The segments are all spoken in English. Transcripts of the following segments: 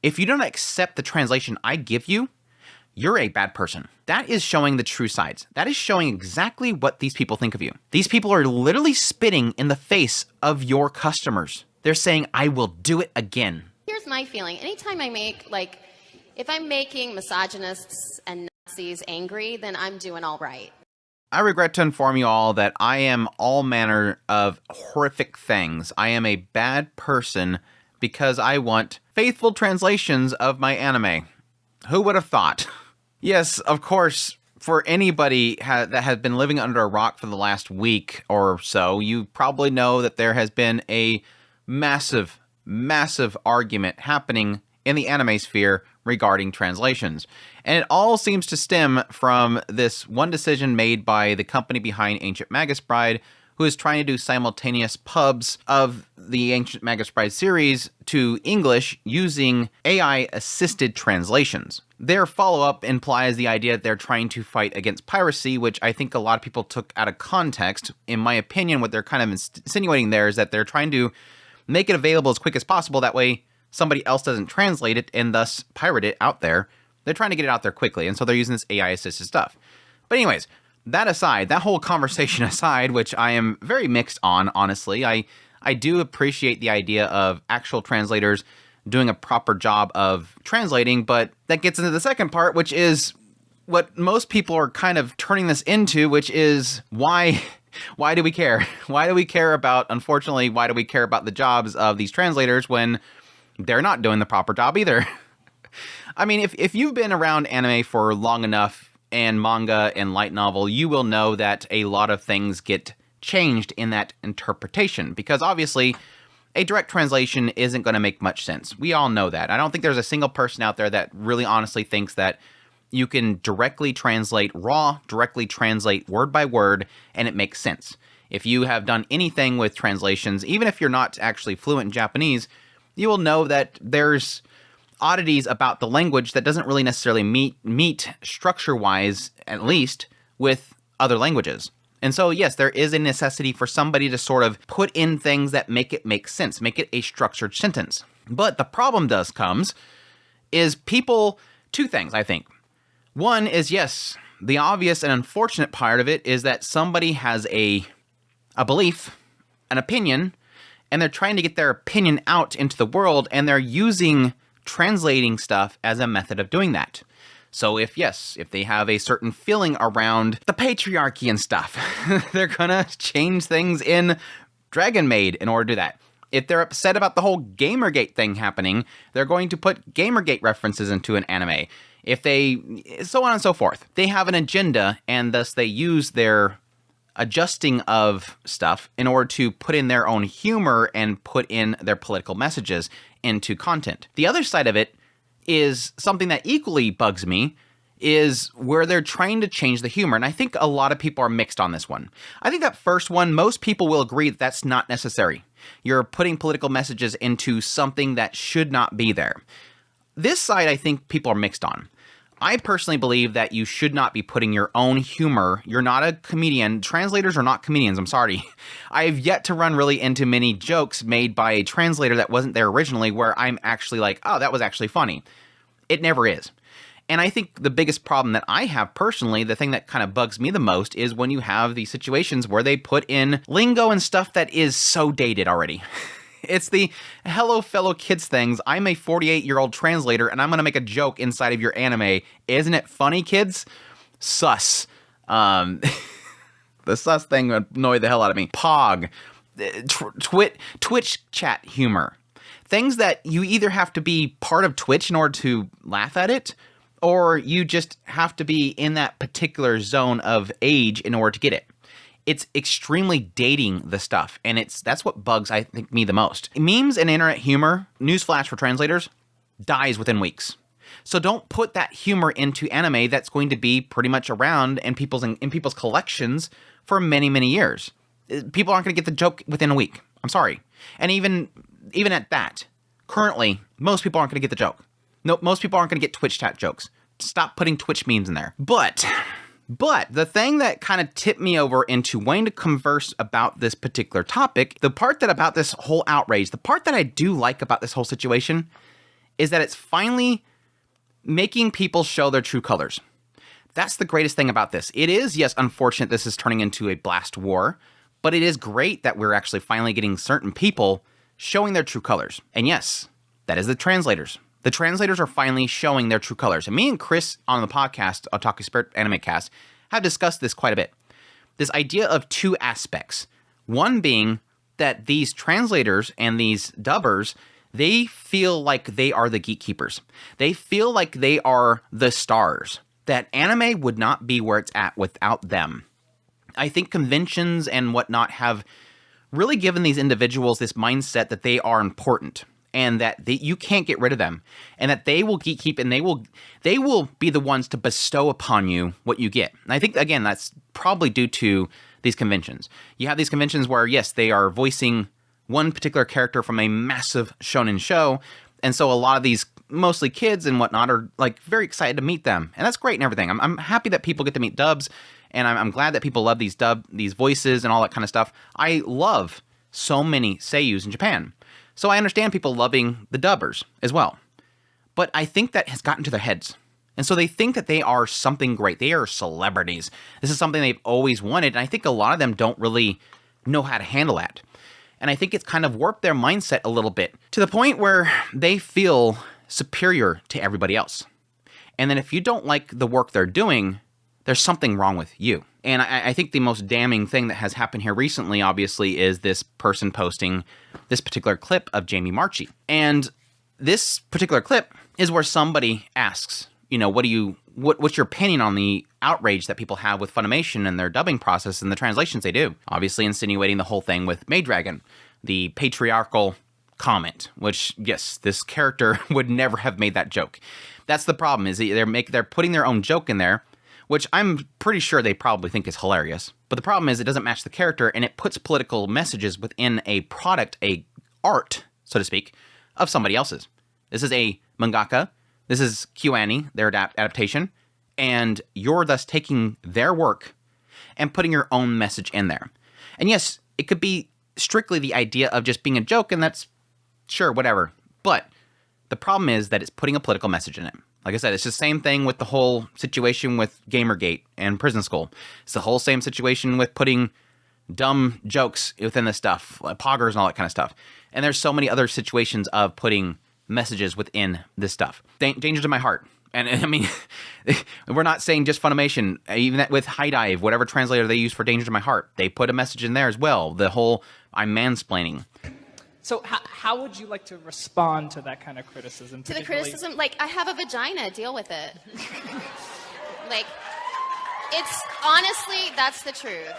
If you don't accept the translation I give you, you're a bad person. That is showing the true sides. That is showing exactly what these people think of you. These people are literally spitting in the face of your customers. They're saying, I will do it again. Here's my feeling. Anytime I make, if I'm making misogynists and Nazis angry, then I'm doing all right. I regret to inform you all that I am all manner of horrific things. I am a bad person because I want faithful translations of my anime. Who would have thought? Yes, of course, for anybody that has been living under a rock for the last week or so, you probably know that there has been a massive, massive argument happening in the anime sphere regarding translations. And it all seems to stem from this one decision made by the company behind Ancient Magus Bride, who is trying to do simultaneous pubs of the Ancient Magus Bride series to English using AI-assisted translations. Their follow-up implies the idea that they're trying to fight against piracy, which I think a lot of people took out of context. In my opinion, what they're kind of insinuating there is that they're trying to make it available as quick as possible. That way, somebody else doesn't translate it and thus pirate it out there. They're trying to get it out there quickly, and so they're using this AI-assisted stuff. But anyways, that aside, that whole conversation aside, which I am very mixed on, honestly, I do appreciate the idea of actual translators doing a proper job of translating, but that gets into the second part, which is what most people are kind of turning this into, which is why do we care? Why do we care about, unfortunately, why do we care about the jobs of these translators when they're not doing the proper job either? I mean, if you've been around anime for long enough, and manga and light novel, you will know that a lot of things get changed in that interpretation, because obviously a direct translation isn't going to make much sense. We all know that. I don't think there's a single person out there that really honestly thinks that you can directly translate directly translate word by word, and it makes sense. If you have done anything with translations, even if you're not actually fluent in Japanese, you will know that there's oddities about the language that doesn't really necessarily meet structure-wise, at least, with other languages. And so, yes, there is a necessity for somebody to sort of put in things that make it make sense, make it a structured sentence. But the problem is people, two things, I think. One is, yes, the obvious and unfortunate part of it is that somebody has a belief, an opinion, and they're trying to get their opinion out into the world, and they're using translating stuff as a method of doing that. So if they have a certain feeling around the patriarchy and stuff, they're gonna change things in Dragon Maid in order to do that. If they're upset about the whole Gamergate thing happening, they're going to put Gamergate references into an anime. So on and so forth. They have an agenda, and thus they use their adjusting of stuff in order to put in their own humor and put in their political messages into content. The other side of it is something that equally bugs me, is where they're trying to change the humor. And I think a lot of people are mixed on this one. I think that first one, most people will agree that that's not necessary. You're putting political messages into something that should not be there. This side, I think people are mixed on. I personally believe that you should not be putting your own humor. You're not a comedian. Translators are not comedians, I'm sorry. I have yet to run really into many jokes made by a translator that wasn't there originally where I'm actually like, oh, that was actually funny. It never is. And I think the biggest problem that I have personally, the thing that kind of bugs me the most, is when you have these situations where they put in lingo and stuff that is so dated already. It's the hello fellow kids things. I'm a 48-year-old translator and I'm going to make a joke inside of your anime. Isn't it funny, kids? Sus. The sus thing annoyed the hell out of me. Pog. Twitch chat humor. Things that you either have to be part of Twitch in order to laugh at it, or you just have to be in that particular zone of age in order to get it. It's extremely dating the stuff, and that's what bugs, I think, me the most. Memes and internet humor, newsflash for translators, dies within weeks. So don't put that humor into anime that's going to be pretty much around in people's collections for many, many years. People aren't going to get the joke within a week. I'm sorry. And even at that, currently, most people aren't going to get the joke. No, most people aren't going to get Twitch chat jokes. Stop putting Twitch memes in there. But the thing that kind of tipped me over into wanting to converse about this particular topic, the part that about this whole outrage, the part that I do like about this whole situation is that it's finally making people show their true colors. That's the greatest thing about this. It is, yes, unfortunate this is turning into a blast war, but it is great that we're actually finally getting certain people showing their true colors. And yes, that is the translators. The translators are finally showing their true colors. And me and Chris on the podcast, Otaku Spirit Anime Cast, have discussed this quite a bit. This idea of two aspects. One being that these translators and these dubbers, they feel like they are the gatekeepers. They feel like they are the stars. That anime would not be where it's at without them. I think conventions and whatnot have really given these individuals this mindset that they are important and that you can't get rid of them, and that they will gatekeep and they will be the ones to bestow upon you what you get. And I think, again, that's probably due to these conventions. You have these conventions where, yes, they are voicing one particular character from a massive shonen show, and so a lot of these, mostly kids and whatnot, are like very excited to meet them, and that's great and everything. I'm happy that people get to meet dubs, and I'm glad that people love these voices and all that kind of stuff. I love so many seiyus in Japan, so I understand people loving the dubbers as well. But I think that has gotten to their heads, and so they think that they are something great. They are celebrities. This is something they've always wanted, and I think a lot of them don't really know how to handle that. And I think it's kind of warped their mindset a little bit to the point where they feel superior to everybody else. And then if you don't like the work they're doing, there's something wrong with you. And I think the most damning thing that has happened here recently, obviously, is this person posting this particular clip of Jamie Marchie. And this particular clip is where somebody asks, what's your opinion on the outrage that people have with Funimation and their dubbing process and the translations they do? Obviously insinuating the whole thing with Maid Dragon, the patriarchal comment, which, yes, this character would never have made that joke. That's the problem, is they're putting their own joke in there, which I'm pretty sure they probably think is hilarious. But the problem is it doesn't match the character, and it puts political messages within a product, a art, so to speak, of somebody else's. This is a mangaka. This is KyoAni, their adaptation, and you're thus taking their work and putting your own message in there. And yes, it could be strictly the idea of just being a joke, and that's sure, whatever. But the problem is that it's putting a political message in it. Like I said, it's the same thing with the whole situation with Gamergate and Prison School. It's the whole same situation with putting dumb jokes within this stuff, like poggers and all that kind of stuff. And there's so many other situations of putting messages within this stuff. Danger to my heart. And I mean, we're not saying just Funimation. Even with High Dive, whatever translator they use for Danger to My Heart, they put a message in there as well. The whole I'm mansplaining. So how would you like to respond to that kind of criticism? To the criticism, like, I have a vagina, deal with it. Like, it's, honestly, that's the truth.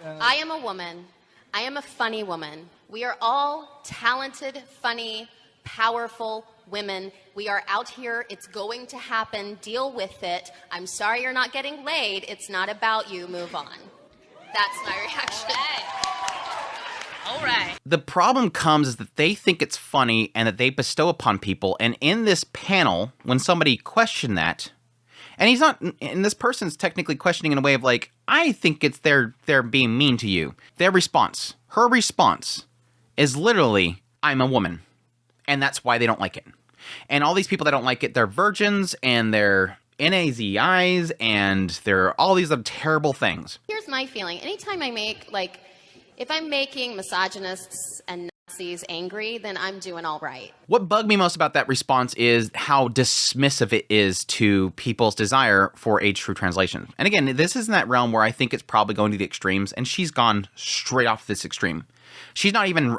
I am a woman. I am a funny woman. We are all talented, funny, powerful women. We are out here. It's going to happen. Deal with it. I'm sorry you're not getting laid. It's not about you. Move on. That's my reaction. All right. The problem comes is that they think it's funny and that they bestow upon people. And in this panel, when somebody questioned that, and he's not, and this person's technically questioning in a way of like, I think it's they're being mean to you. Her response is literally, I'm a woman. And that's why they don't like it. And all these people that don't like it, they're virgins and they're NAZIs and they're all these other terrible things. Here's my feeling. Anytime I make, like, if I'm making misogynists and Nazis angry, then I'm doing all right. What bugged me most about that response is how dismissive it is to people's desire for a true translation. And again, this is in that realm where I think it's probably going to the extremes, and she's gone straight off this extreme. She's not even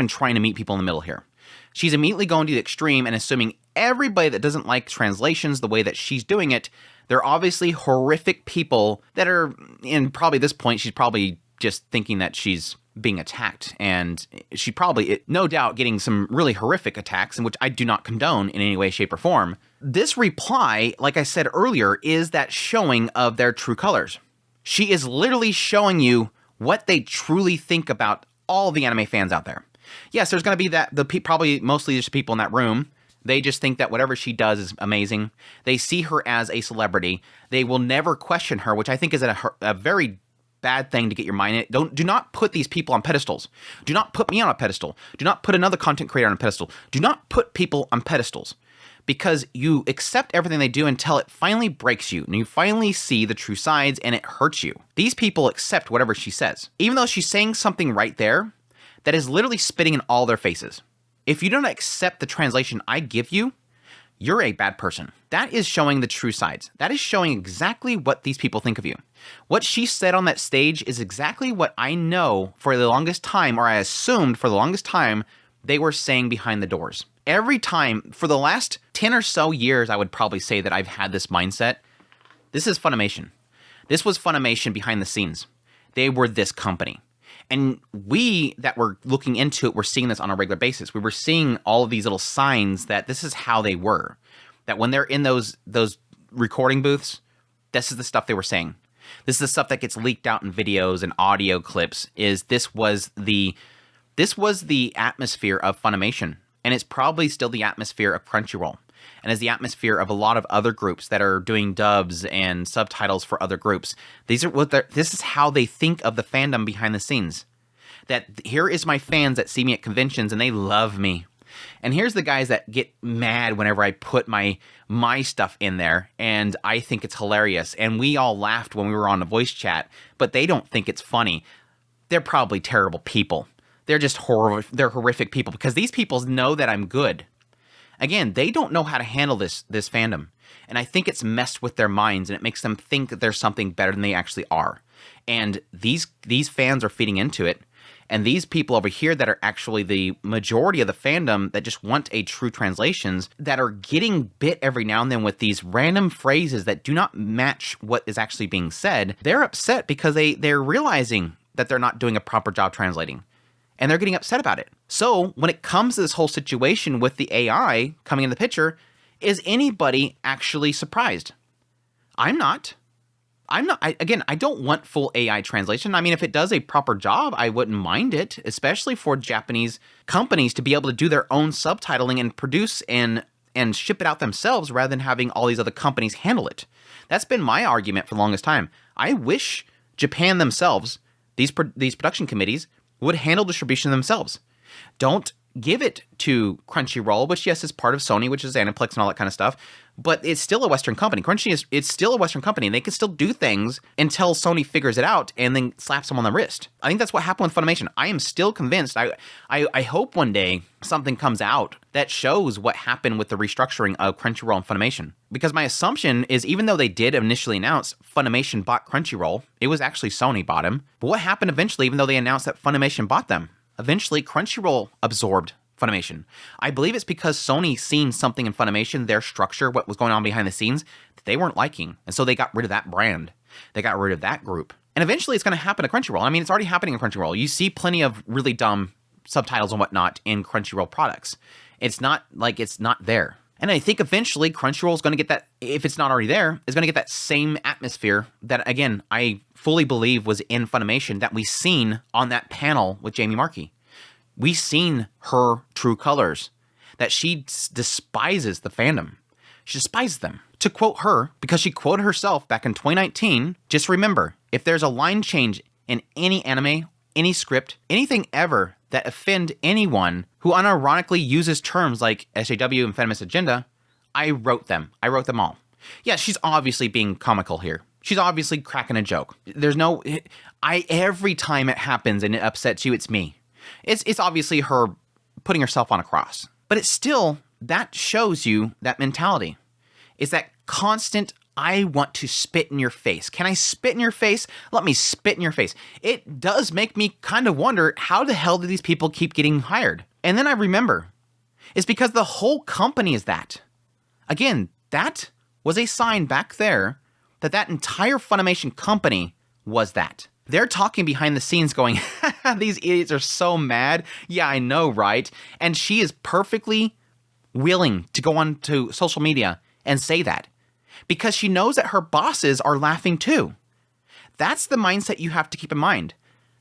trying to meet people in the middle here. She's immediately going to the extreme and assuming everybody that doesn't like translations the way that she's doing it, they're obviously horrific people that are, in probably this point, she's probably just thinking that she's being attacked, and she probably, no doubt, getting some really horrific attacks, in which I do not condone in any way, shape, or form. This reply, like I said earlier, is that showing of their true colors. She is literally showing you what they truly think about all the anime fans out there. Yes, there's going to be probably mostly just people in that room. They just think that whatever she does is amazing. They see her as a celebrity. They will never question her, which I think is a very bad thing to get your mind in. Do not put these people on pedestals. Do not put me on a pedestal. Do not put another content creator on a pedestal. Do not put people on pedestals. because you accept everything they do until it finally breaks you and you finally see the true sides and it hurts you. These people accept whatever she says, even though she's saying something right there that is literally spitting in all their faces. If you don't accept the translation I give you, you're a bad person. That is showing the true sides. That is showing exactly what these people think of you. What she said on that stage is exactly what I know for the longest time, or I assumed for the longest time, they were saying behind the doors. Every time, for the last 10 or so years, I would probably say that I've had this mindset. This is Funimation. This was Funimation behind the scenes. They were this company. And we that were looking into it were seeing this on a regular basis. We were seeing all of these little signs that this is how they were. That when they're in those recording booths, this is the stuff they were saying. This is the stuff that gets leaked out in videos and audio clips. This was the atmosphere of Funimation. And it's probably still the atmosphere of Crunchyroll. And is the atmosphere of a lot of other groups that are doing dubs and subtitles for other groups. This is how they think of the fandom behind the scenes. That here is my fans that see me at conventions and they love me. And here's the guys that get mad whenever I put my stuff in there and I think it's hilarious. And we all laughed when we were on the voice chat, but they don't think it's funny. They're probably terrible people. They're just they're horrific people because these people know that I'm good. Again, they don't know how to handle this fandom. And I think it's messed with their minds and it makes them think that there's something better than they actually are. And these fans are feeding into it. And these people over here that are actually the majority of the fandom that just want a true translations that are getting bit every now and then with these random phrases that do not match what is actually being said, they're upset because they're realizing that they're not doing a proper job translating. And they're getting upset about it. So when it comes to this whole situation with the AI coming in the picture, is anybody actually surprised? I'm not. I don't want full AI translation. I mean, if it does a proper job, I wouldn't mind it, especially for Japanese companies to be able to do their own subtitling and produce and ship it out themselves rather than having all these other companies handle it. That's been my argument for the longest time. I wish Japan themselves, these production committees, would handle distribution themselves. Don't give it to Crunchyroll, which yes is part of Sony, which is Aniplex and all that kind of stuff, but it's still a Western company. It's still a Western company, and they can still do things until Sony figures it out and then slaps them on the wrist. I think that's what happened with Funimation. I am still convinced. I hope one day something comes out that shows what happened with the restructuring of Crunchyroll and Funimation. Because my assumption is even though they did initially announce Funimation bought Crunchyroll, it was actually Sony bought him. But what happened eventually, even though they announced that Funimation bought them? Eventually, Crunchyroll absorbed Funimation. I believe it's because Sony seen something in Funimation, their structure, what was going on behind the scenes, that they weren't liking. And so they got rid of that brand. They got rid of that group. And eventually it's going to happen to Crunchyroll. I mean, it's already happening in Crunchyroll. You see plenty of really dumb subtitles and whatnot in Crunchyroll products. It's not like it's not there. And I think eventually Crunchyroll is going to get that, if it's not already there, is going to get that same atmosphere that, again, I fully believe was in Funimation that we seen on that panel with Jamie Marchi. We seen her true colors, that she despises the fandom. She despises them. To quote her, because she quoted herself back in 2019, just remember, if there's a line change in any anime, any script, anything ever that offend anyone who unironically uses terms like SJW and feminist agenda, I wrote them. I wrote them all. Yeah, she's obviously being comical here. She's obviously cracking a joke. Every time it happens and it upsets you, it's me. It's obviously her putting herself on a cross. But it's still, that shows you that mentality. It's that constant, I want to spit in your face. Can I spit in your face? Let me spit in your face. It does make me kind of wonder, how the hell do these people keep getting hired? And then I remember, it's because the whole company is that. Again, that was a sign back there that entire Funimation company was that. They're talking behind the scenes going, these idiots are so mad. Yeah, I know, right? And she is perfectly willing to go on to social media and say that because she knows that her bosses are laughing too. That's the mindset you have to keep in mind.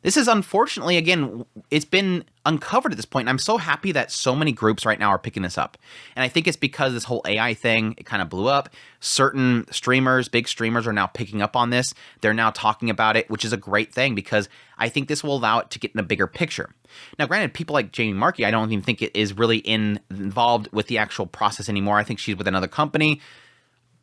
This is unfortunately, again, it's been uncovered at this point, and I'm so happy that so many groups right now are picking this up. And I think it's because this whole AI thing, it kind of blew up. Certain streamers, big streamers, are now picking up on this. They're now talking about it, which is a great thing because I think this will allow it to get in a bigger picture. Now, granted, people like Jamie Markey, I don't even think it is really involved with the actual process anymore. I think she's with another company.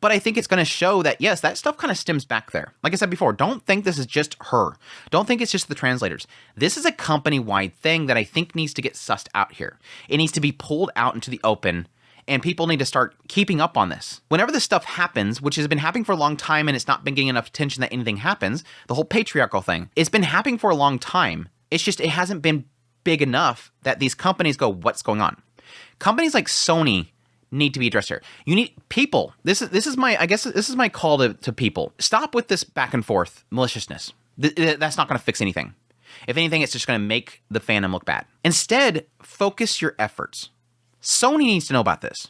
But I think it's going to show that, yes, that stuff kind of stems back there. Like I said before, don't think this is just her. Don't think it's just the translators. This is a company-wide thing that I think needs to get sussed out here. It needs to be pulled out into the open, and people need to start keeping up on this. Whenever this stuff happens, which has been happening for a long time and it's not been getting enough attention that anything happens, the whole patriarchal thing, it's been happening for a long time. It's just it hasn't been big enough that these companies go, what's going on? Companies like Sony need to be addressed here. You need people. This is my call to people. Stop with this back and forth maliciousness. That's not going to fix anything. If anything, it's just going to make the fandom look bad. Instead, focus your efforts. Sony needs to know about this.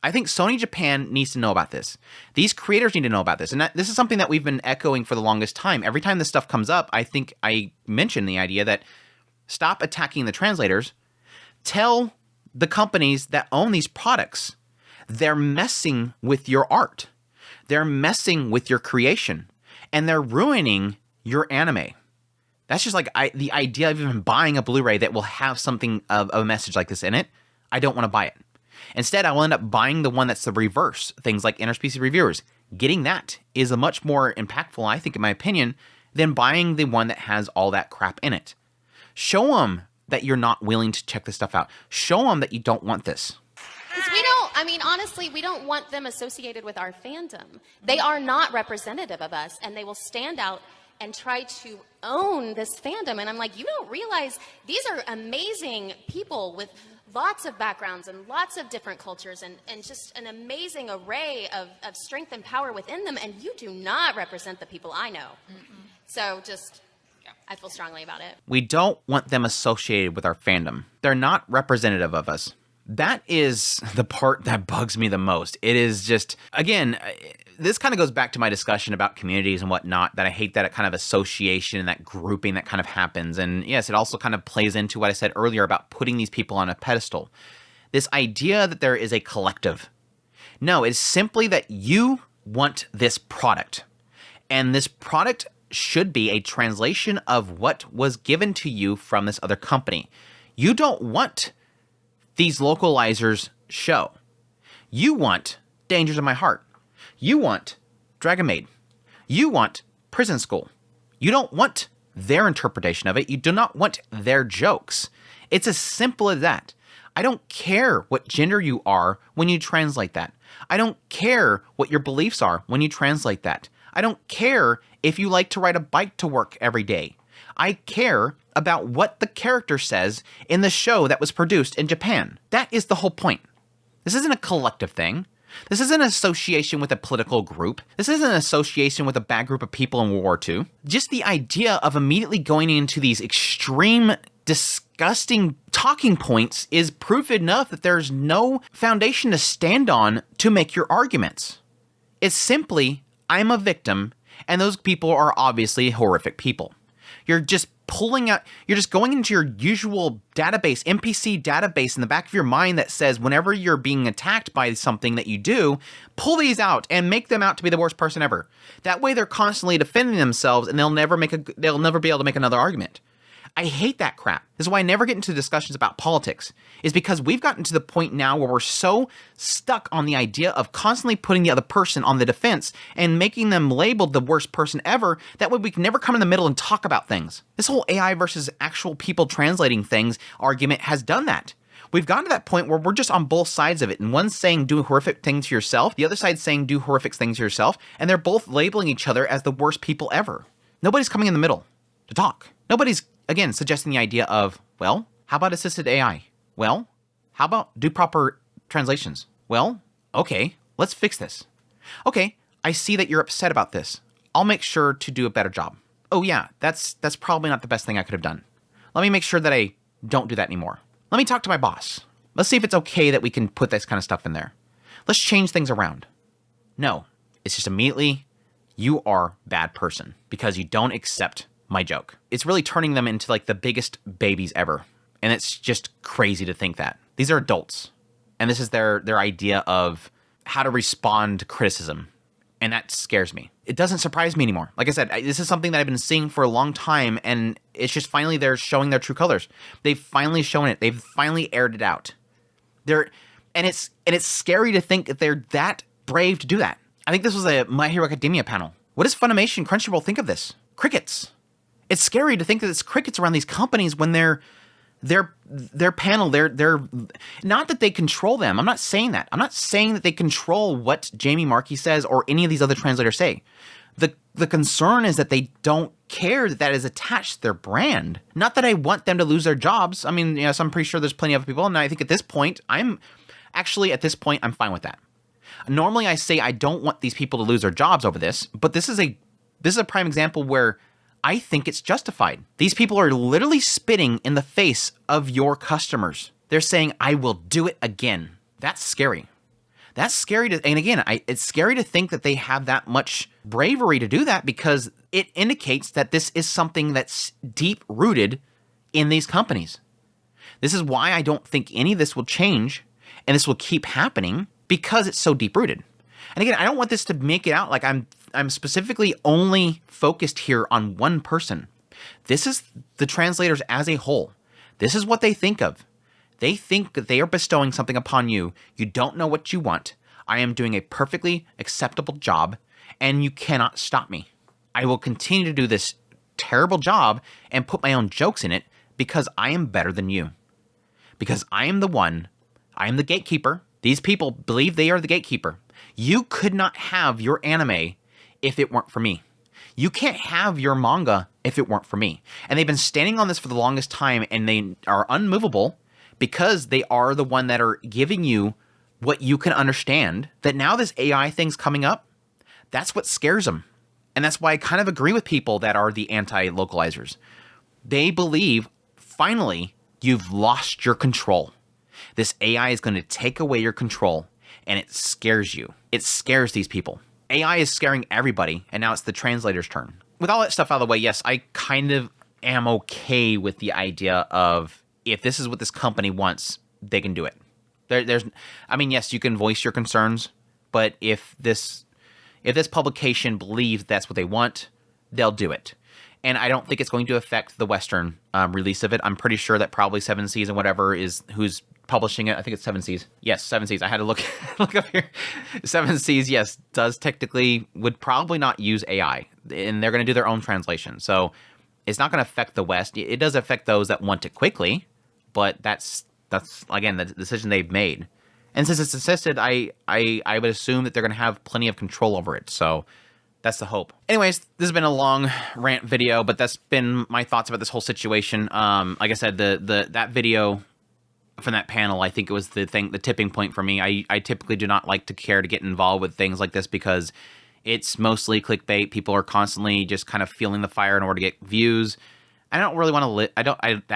I think Sony Japan needs to know about this. These creators need to know about this. And this is something that we've been echoing for the longest time. Every time this stuff comes up, I think I mention the idea that stop attacking the translators. Tell the companies that own these products they're messing with your art. They're messing with your creation. And they're ruining your anime. That's just like the idea of even buying a Blu-ray that will have something of a message like this in it. I don't want to buy it. Instead, I will end up buying the one that's the reverse. Things like Interspecies Reviewers. Getting that is a much more impactful, I think, in my opinion, than buying the one that has all that crap in it. Show them that you're not willing to check this stuff out. Show them that you don't want this. Because honestly, we don't want them associated with our fandom. They are not representative of us, and they will stand out and try to own this fandom. And I'm like, you don't realize these are amazing people with lots of backgrounds and lots of different cultures and just an amazing array of strength and power within them, and you do not represent the people I know. So just... I feel strongly about it. We don't want them associated with our fandom. They're not representative of us. That is the part that bugs me the most. It is just, again, this kind of goes back to my discussion about communities and whatnot, that I hate that kind of association and that grouping that kind of happens. And yes, it also kind of plays into what I said earlier about putting these people on a pedestal. This idea that there is a collective. No, it's simply that you want this product. And this product should be a translation of what was given to you from this other company. You don't want these localizers show. You want Dangers of My Heart. You want Dragon Maid. You want Prison School. You don't want their interpretation of it. You do not want their jokes. It's as simple as that. I don't care what gender you are when you translate that. I don't care what your beliefs are when you translate that. I don't care if you like to ride a bike to work every day. I care about what the character says in the show that was produced in Japan. That is the whole point. This isn't a collective thing. This isn't an association with a political group. This isn't an association with a bad group of people in World War II. Just the idea of immediately going into these extreme, disgusting talking points is proof enough that there's no foundation to stand on to make your arguments. It's simply, I'm a victim, and those people are obviously horrific people. You're just you're just going into your usual database, NPC database in the back of your mind that says whenever you're being attacked by something that you do, pull these out and make them out to be the worst person ever. That way they're constantly defending themselves and they'll never be able to make another argument. I hate that crap. This is why I never get into discussions about politics, is because we've gotten to the point now where we're so stuck on the idea of constantly putting the other person on the defense and making them labeled the worst person ever. That way we can never come in the middle and talk about things. This whole AI versus actual people translating things argument has done that. We've gotten to that point where we're just on both sides of it. And one's saying do horrific things to yourself. The other side's saying do horrific things to yourself. And they're both labeling each other as the worst people ever. Nobody's coming in the middle to talk. Nobody's, again, suggesting the idea of, well, how about assisted AI? Well, how about do proper translations? Well, okay, let's fix this. Okay, I see that you're upset about this. I'll make sure to do a better job. Oh yeah, that's probably not the best thing I could have done. Let me make sure that I don't do that anymore. Let me talk to my boss. Let's see if it's okay that we can put this kind of stuff in there. Let's change things around. No, it's just immediately, you are a bad person because you don't accept my joke. It's really turning them into like the biggest babies ever. And it's just crazy to think that. These are adults. And this is their idea of how to respond to criticism. And that scares me. It doesn't surprise me anymore. Like I said, this is something that I've been seeing for a long time, and it's just finally they're showing their true colors. They've finally shown it. They've finally aired it out. And it's scary to think that they're that brave to do that. I think this was a My Hero Academia panel. What does Funimation, Crunchyroll think of this? Crickets. It's scary to think that it's crickets around these companies when their panel, they're not that they control them. I'm not saying that. I'm not saying that they control what Jamie Marchi says or any of these other translators say. The concern is that they don't care that is attached to their brand. Not that I want them to lose their jobs. I mean, yes, I'm pretty sure there's plenty of other people, and I think at this point, I'm fine with that. Normally, I say I don't want these people to lose their jobs over this, but this is a prime example where I think it's justified. These people are literally spitting in the face of your customers. They're saying, I will do it again. That's scary. That's scary and again, it's scary to think that they have that much bravery to do that because it indicates that this is something that's deep rooted in these companies. This is why I don't think any of this will change and this will keep happening because it's so deep rooted. And again, I don't want this to make it out like I'm specifically only focused here on one person. This is the translators as a whole. This is what they think of. They think that they are bestowing something upon you. You don't know what you want. I am doing a perfectly acceptable job, and you cannot stop me. I will continue to do this terrible job and put my own jokes in it because I am better than you. Because I am the gatekeeper. These people believe they are the gatekeeper. You could not have your anime if it weren't for me. You can't have your manga if it weren't for me. And they've been standing on this for the longest time, and they are unmovable because they are the one that are giving you what you can understand. That now this AI thing's coming up, that's what scares them. And that's why I kind of agree with people that are the anti-localizers. They believe, finally, you've lost your control. This AI is going to take away your control, and it scares you. It scares these people. AI is scaring everybody, and now it's the translator's turn. With all that stuff out of the way, yes, I kind of am okay with the idea of if this is what this company wants, they can do it. Yes, you can voice your concerns, but if this publication believes that's what they want, they'll do it. And I don't think it's going to affect the Western release of it. I'm pretty sure that probably 7 Seas and whatever is who's publishing it. I think it's 7 Seas. Yes, 7 Seas. I had to look up here. 7 Seas, yes, would probably not use AI, and they're going to do their own translation. So it's not going to affect the West. It does affect those that want it quickly, but that's again the decision they've made. And since it's assisted, I would assume that they're going to have plenty of control over it. So that's the hope. Anyways, this has been a long rant video, but that's been my thoughts about this whole situation. Like I said, that video from that panel, I think it was the tipping point for me. I typically do not like to care to get involved with things like this because it's mostly clickbait. People are constantly just kind of feeling the fire in order to get views. I don't really want to I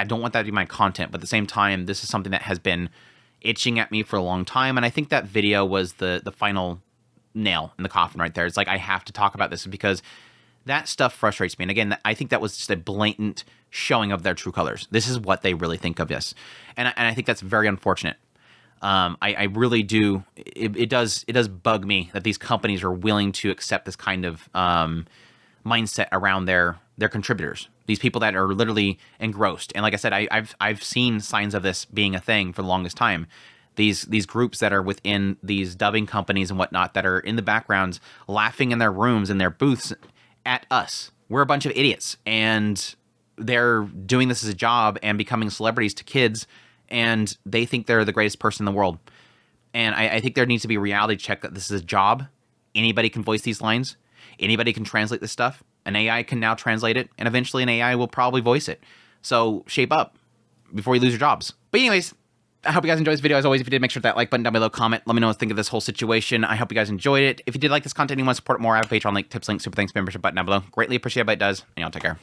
don't want that to be my content, but at the same time, this is something that has been itching at me for a long time, and I think that video was the final nail in the coffin right there. It's like I have to talk about this because that stuff frustrates me. And again, I think that was just a blatant showing of their true colors. This is what they really think of this. And I think that's very unfortunate. I really do. It does bug me that these companies are willing to accept this kind of mindset around their contributors. These people that are literally engrossed. And like I said, I've seen signs of this being a thing for the longest time. These groups that are within these dubbing companies and whatnot that are in the backgrounds laughing in their rooms and their booths at us. We're a bunch of idiots, and they're doing this as a job and becoming celebrities to kids, and they think they're the greatest person in the world. And I think there needs to be a reality check that this is a job. Anybody can voice these lines. Anybody can translate this stuff. An AI can now translate it, and eventually an AI will probably voice it. So shape up before you lose your jobs. But anyways, I hope you guys enjoyed this video. As always, if you did, make sure to hit that like button down below, comment, let me know what you think of this whole situation. I hope you guys enjoyed it. If you did like this content and you want to support it more, I have a Patreon link, tips link, super thanks, membership button down below. Greatly appreciate it, but it does. And y'all take care.